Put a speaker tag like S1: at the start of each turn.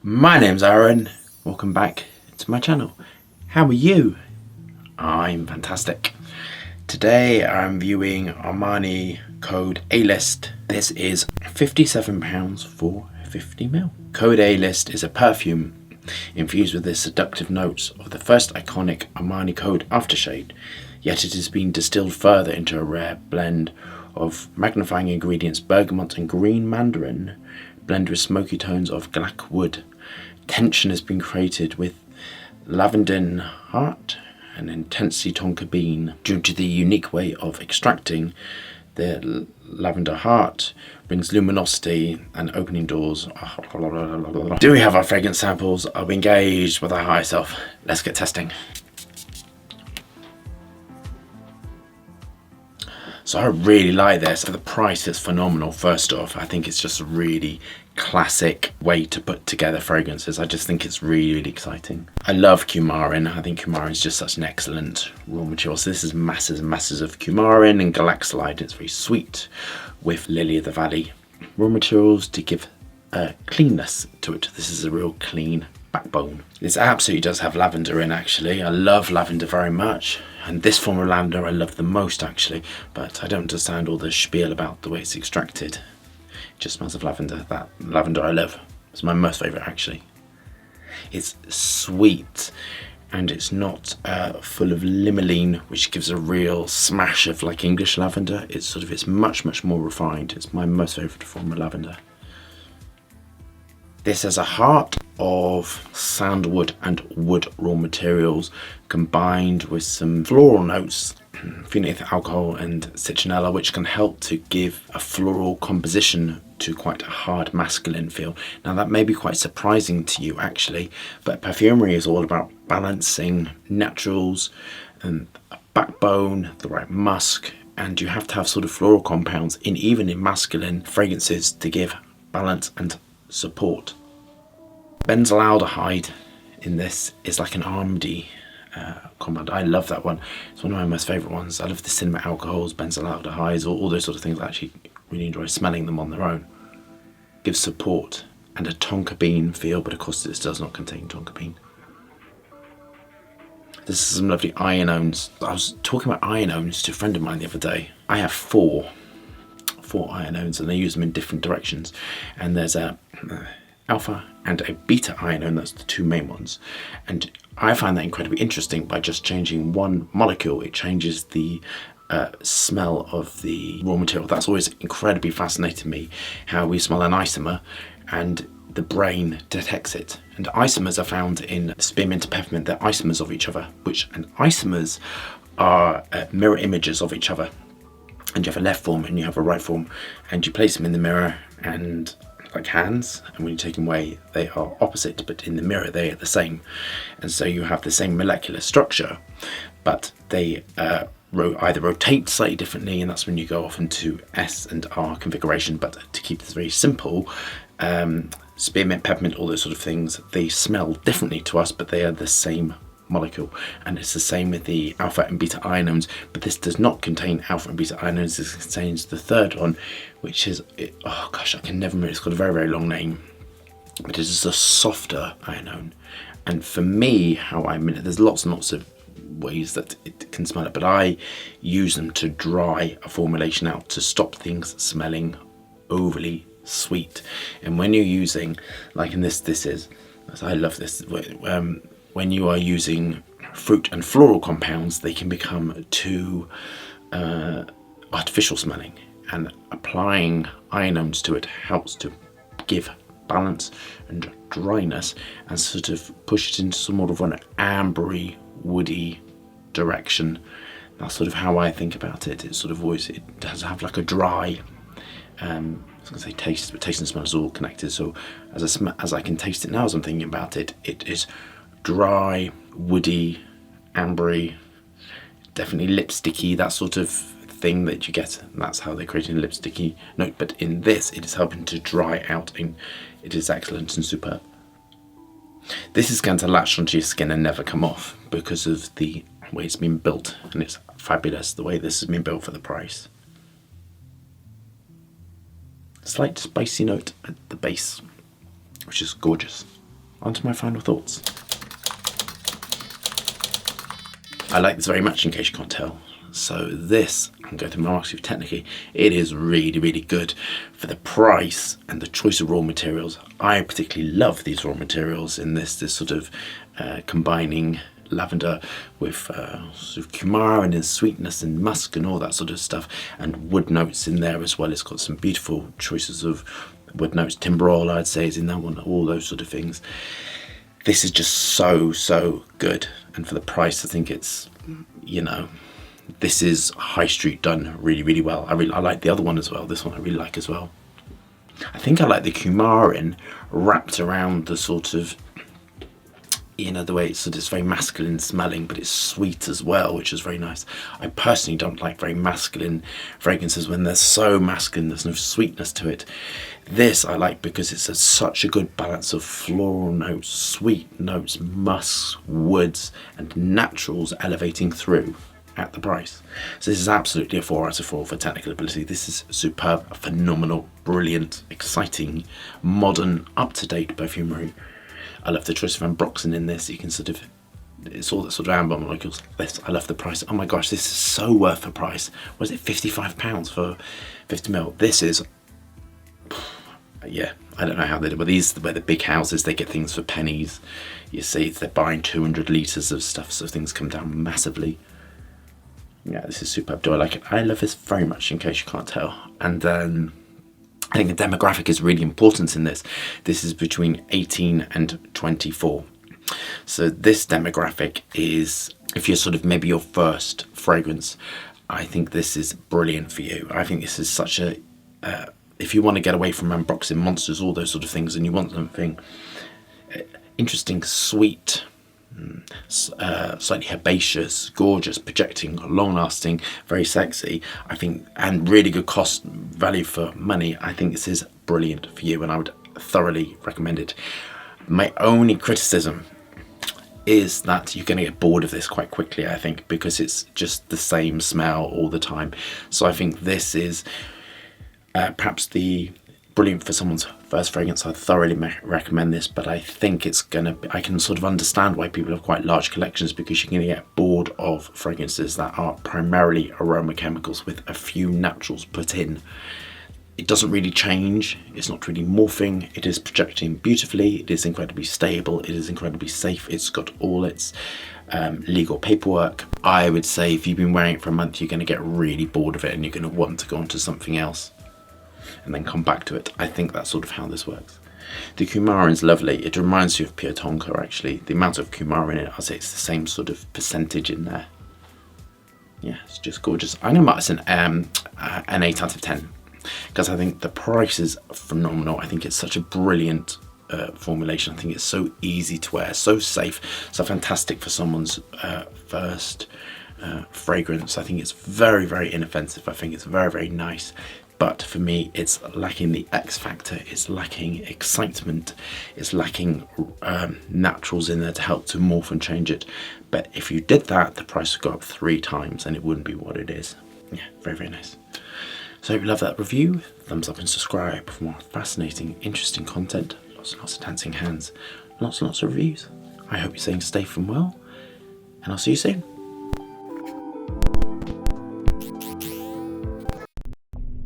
S1: My name's Aaron. Welcome back to my channel. How are you? I'm fantastic. Today I'm viewing Armani Code A-List. This is £57 for 50ml. Code A-List is a perfume infused with the seductive notes of the first iconic Armani Code aftershade, yet it has been distilled further into a rare blend of magnifying ingredients bergamot and green mandarin, blend with smoky tones of black wood. Tension has been created with lavender heart and intensely tonka bean. Due to the unique way of extracting, the lavender heart brings luminosity and opening doors. Do we have our fragrance samples? Are we engaged with our higher self? Let's get testing. So I really like this. For the price, it's phenomenal. First off, I think it's just a really classic way to put together fragrances. I just think it's really, really exciting. I love coumarin. I think coumarin is just such an excellent raw material. So this is masses and masses of coumarin and galaxolide. It's very sweet with lily of the valley raw materials to give a cleanness to it. This is a real clean backbone. This absolutely does have lavender in, actually. I love lavender very much, and this form of lavender I love the most, actually, but I don't understand all the spiel about the way it's extracted. It just smells of lavender. That lavender I love. It's my most favourite, actually. It's sweet and it's not full of limonene, which gives a real smash of like English lavender. It's much more refined. It's my most favourite form of lavender. This has a heart of sandalwood and wood raw materials combined with some floral notes, phenolic alcohol and citronella, which can help to give a floral composition to quite a hard masculine feel. Now that may be quite surprising to you, actually, but perfumery is all about balancing naturals and a backbone, the right musk, and you have to have sort of floral compounds even in masculine fragrances to give balance and support. Benzaldehyde in this is like an Armani compound. I love that one. It's one of my most favourite ones. I love the cinnamon alcohols, benzaldehydes, all those sort of things. I actually really enjoy smelling them on their own. Gives support and a tonka bean feel, but of course this does not contain tonka bean. This is some lovely ionones. I was talking about ionones to a friend of mine the other day. I have four ionones and I use them in different directions, and there's a alpha and a beta ionone. That's the two main ones, and I find that incredibly interesting. By just changing one molecule, it changes the smell of the raw material. That's always incredibly fascinated me, how we smell an isomer and the brain detects it. And isomers are found in spearmint and peppermint. They're isomers of each other, and isomers are mirror images of each other. And you have a left form and you have a right form, and you place them in the mirror and like hands, and when you take them away they are opposite, but in the mirror they are the same. And so you have the same molecular structure, but they either rotate slightly differently, and that's when you go off into S and R configuration. But to keep this very simple, spearmint, peppermint, all those sort of things, they smell differently to us, but they are the same molecule. And it's the same with the alpha and beta ionones, but this does not contain alpha and beta ionones. This contains the third one, which is, oh gosh, I can never remember. It's got a very long name, but it is a softer ionone. And for me, how I mean it, there's lots and lots of ways that it can smell it, but I use them to dry a formulation out to stop things smelling overly sweet. And when you're using, like in this is, I love this, when you are using fruit and floral compounds, they can become too artificial smelling, and applying ionones to it helps to give balance and dryness and sort of push it into somewhat of an ambery, woody direction. That's sort of how I think about it. It's sort of always, it does have like a dry, I was going to say taste, but taste and smell is all connected. So as I can taste it now as I'm thinking about it, it is dry, woody, ambery, definitely lipsticky, that sort of thing that you get. And that's how they're creating a lipsticky note. But in this, it is helping to dry out, and it is excellent and superb. This is going to latch onto your skin and never come off because of the way it's been built, and it's fabulous the way this has been built for the price. Slight spicy note at the base, which is gorgeous. on to my final thoughts. I like this very much, in case you can't tell. So this, I'm going through my marks technically, it is really, really good for the price and the choice of raw materials. I particularly love these raw materials in this sort of combining lavender with sort of coumarin and sweetness and musk and all that sort of stuff, and wood notes in there as well. It's got some beautiful choices of wood notes. Timberol, I'd say, is in that one, all those sort of things. This is just so good, and for the price, I think it's, you know, this is high street done really, really well. I like the other one as well. This one I really like as well. I think I like the coumarin wrapped around the sort of, you know, the way it's sort of very masculine smelling, but it's sweet as well, which is very nice. I personally don't like very masculine fragrances when they're so masculine, there's no sweetness to it. This I like because it's such a good balance of floral notes, sweet notes, musks, woods, and naturals elevating through at the price. So this is absolutely a 4 out of 4 for technical ability. This is superb, phenomenal, brilliant, exciting, modern, up-to-date perfumery. I love the choice of ambroxan in this. You can sort of, it's all that sort of amber molecules. This, I love the price. Oh my gosh, this is so worth the price. Was it £55 for 50ml? This is, yeah, I don't know how they do, but these, where the big houses, they get things for pennies. You see, they're buying 200 litres of stuff, so things come down massively. Yeah, this is superb. Do I like it? I love this very much, in case you can't tell. And then I think the demographic is really important in this. This is between 18 and 24. So this demographic is, if you're sort of maybe your first fragrance, I think this is brilliant for you. I think this is such a, if you want to get away from ambroxan monsters, all those sort of things, and you want something interesting, sweet, slightly herbaceous, gorgeous, projecting, long-lasting, very sexy, I think, and really good cost value for money, I think this is brilliant for you, and I would thoroughly recommend it. My only criticism is that you're going to get bored of this quite quickly, I think, because it's just the same smell all the time. So I think this is perhaps the brilliant for someone's first fragrance. I thoroughly recommend this, but I think it's gonna, I can sort of understand why people have quite large collections, because you're gonna get bored of fragrances that are primarily aroma chemicals with a few naturals put in. It doesn't really change, it's not really morphing, it is projecting beautifully, it is incredibly stable, it is incredibly safe, it's got all its legal paperwork. I would say if you've been wearing it for a month, you're gonna get really bored of it and you're gonna want to go on to something else and then come back to it. I think that's sort of how this works. The coumarin is lovely. It reminds you of pure tonka, actually. The amount of coumarin in it, I'd say it's the same sort of percentage in there. Yeah, it's just gorgeous. I'm going to mark this an 8 out of 10 because I think the price is phenomenal. I think it's such a brilliant formulation. I think it's so easy to wear, so safe, so fantastic for someone's first fragrance. I think it's very, very inoffensive. I think it's very, very nice. But for me, it's lacking the X factor, it's lacking excitement, it's lacking naturals in there to help to morph and change it. But if you did that, the price would go up 3 times and it wouldn't be what it is. Yeah, very, very nice. So I hope you love that review. Thumbs up and subscribe for more fascinating, interesting content. Lots and lots of dancing hands, lots and lots of reviews. I hope you're staying safe and well, and I'll see you soon.